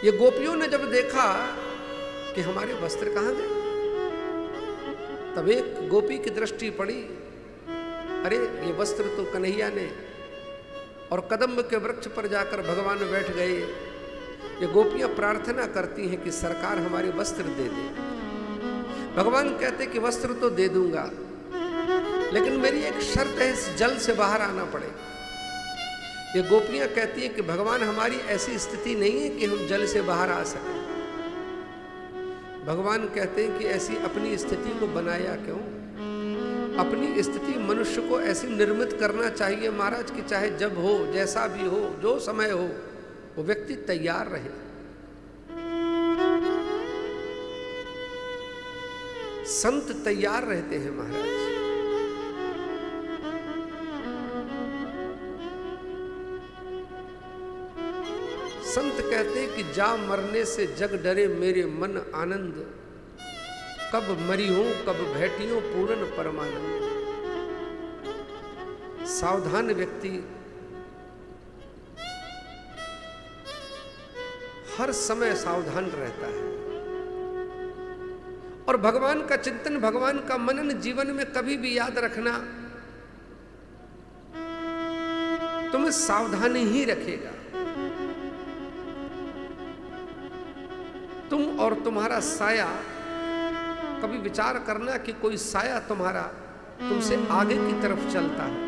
ये गोपियों ने जब देखा कि हमारे वस्त्र कहाँ गए, तब एक गोपी की दृष्टि पड़ी, अरे ये वस्त्र तो कन्हैया ने, और कदम्ब के वृक्ष पर जाकर भगवान बैठ गए। ये गोपियां प्रार्थना करती हैं कि सरकार हमारे वस्त्र दे दे। भगवान कहते कि वस्त्र तो दे दूंगा, लेकिन मेरी एक शर्त है, इस जल से बाहर आना पड़ेगा। ये गोपियां कहती हैं कि भगवान हमारी ऐसी स्थिति नहीं है कि हम जल से बाहर आ सकें। भगवान कहते हैं कि ऐसी अपनी स्थिति को बनाया क्यों? अपनी स्थिति मनुष्य को ऐसी निर्मित करना चाहिए महाराज कि चाहे जब हो, जैसा भी हो, जो समय हो, वो व्यक्ति तैयार रहे। संत तैयार रहते हैं महाराज। संत कहते हैं कि जा मरने से जग डरे मेरे मन आनंद, कब मरी हूं कब भेटियों पूर्ण परमानंद। सावधान व्यक्ति हर समय सावधान रहता है, और भगवान का चिंतन, भगवान का मनन जीवन में कभी भी याद रखना तुम्हें सावधान ही रखेगा। तुम और तुम्हारा साया, कभी विचार करना कि कोई साया तुम्हारा तुमसे आगे की तरफ चलता है,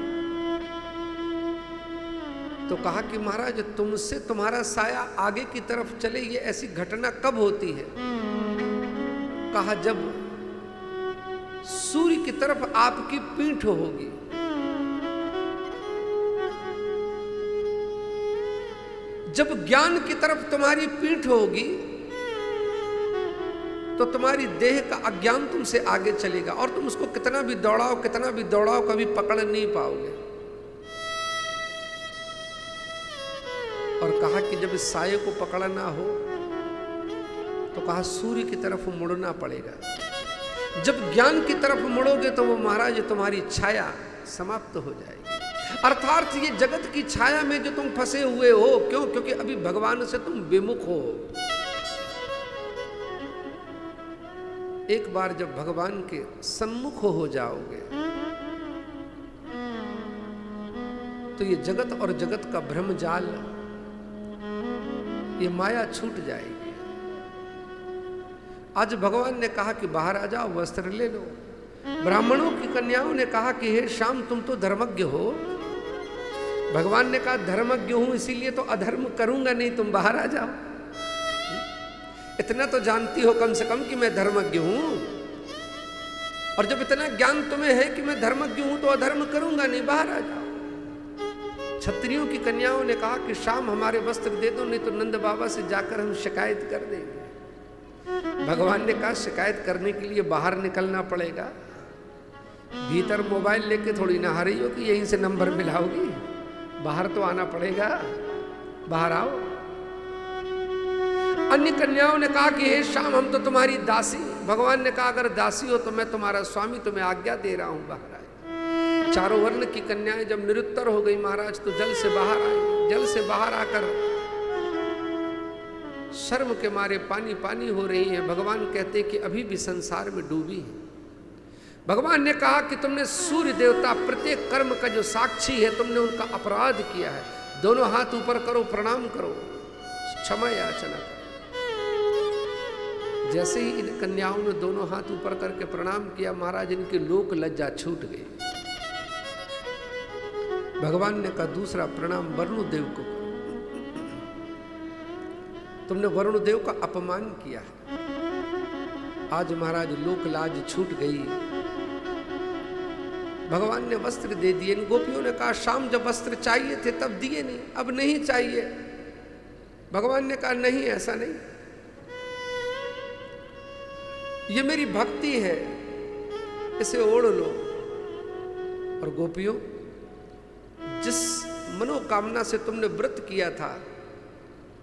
तो कहा कि महाराज तुमसे तुम्हारा साया आगे की तरफ चले, ये ऐसी घटना कब होती है? कहा जब सूर्य की तरफ आपकी पीठ होगी। जब ज्ञान की तरफ तुम्हारी पीठ होगी तो तुम्हारी देह का अज्ञान तुमसे आगे चलेगा, और तुम उसको कितना भी दौड़ाओ, कितना भी दौड़ाओ, कभी पकड़ नहीं पाओगे। और कहा कि जब इस साये को पकड़ना हो तो कहा सूर्य की तरफ मुड़ना पड़ेगा। जब ज्ञान की तरफ मुड़ोगे तो वो महाराज तुम्हारी छाया समाप्त हो जाएगी। अर्थात ये जगत की छाया में जो तुम फंसे हुए हो, क्यों? क्योंकि अभी भगवान से तुम विमुख हो। एक बार जब भगवान के सम्मुख हो जाओगे तो ये जगत और जगत का भ्रमजाल, ये माया छूट जाएगी। आज भगवान ने कहा कि बाहर आ जाओ, वस्त्र ले लो। ब्राह्मणों की कन्याओं ने कहा कि हे श्याम तुम तो धर्मज्ञ हो। भगवान ने कहा धर्मज्ञ हूं इसीलिए तो अधर्म करूंगा नहीं, तुम बाहर आ जाओ। इतना तो जानती हो कम से कम कि मैं धर्मज्ञ हूं, और जब इतना ज्ञान तुम्हें है कि मैं धर्मज्ञ हूं तो अधर्म करूंगा नहीं, बाहर आ जाओ। क्षत्रियों की कन्याओं ने कहा कि शाम हमारे वस्त्र दे दो, नहीं तो नंद बाबा से जाकर हम शिकायत कर देंगे। भगवान ने कहा शिकायत करने के लिए बाहर निकलना पड़ेगा, भीतर मोबाइल लेके थोड़ी ना आ रही हो कि यहीं से नंबर मिलाओगी, बाहर तो आना पड़ेगा, बाहर आओ। अन्य कन्याओं ने कहा कि हे श्याम हम तो तुम्हारी दासी। भगवान ने कहा अगर दासी हो तो मैं तुम्हारा स्वामी, तुम्हें आज्ञा दे रहा हूं, बाहर आए। चारों वर्ण की कन्याएं जब निरुत्तर हो गई महाराज तो जल से बाहर आई। जल से बाहर आकर शर्म के मारे पानी पानी हो रही है। भगवान कहते कि अभी भी संसार में डूबी है। भगवान ने कहा कि तुमने सूर्य देवता प्रत्येक कर्म का जो साक्षी है, तुमने उनका अपराध किया है। दोनों हाथ ऊपर करो, प्रणाम करो, क्षमा याचना करो। जैसे ही इन कन्याओं ने दोनों हाथ ऊपर करके प्रणाम किया, महाराज इनकी लोक लज्जा छूट गई। भगवान ने कहा दूसरा प्रणाम वरुणदेव को करो, तुमने वरुणदेव का अपमान किया है। आज महाराज लोक लाज छूट गई। भगवान ने वस्त्र दे दिए। इन गोपियों ने कहा शाम जब वस्त्र चाहिए थे तब दिए नहीं, अब नहीं चाहिए। भगवान ने कहा नहीं, ऐसा नहीं, ये मेरी भक्ति है, इसे ओढ़ लो। और गोपियों, जिस मनोकामना से तुमने व्रत किया था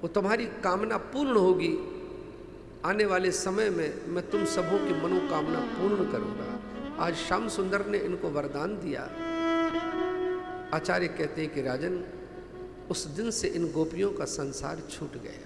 वो तुम्हारी कामना पूर्ण होगी। आने वाले समय में मैं तुम सबों की मनोकामना पूर्ण करूंगा। आज श्याम सुंदर ने इनको वरदान दिया। आचार्य कहते हैं कि राजन, उस दिन से इन गोपियों का संसार छूट गया।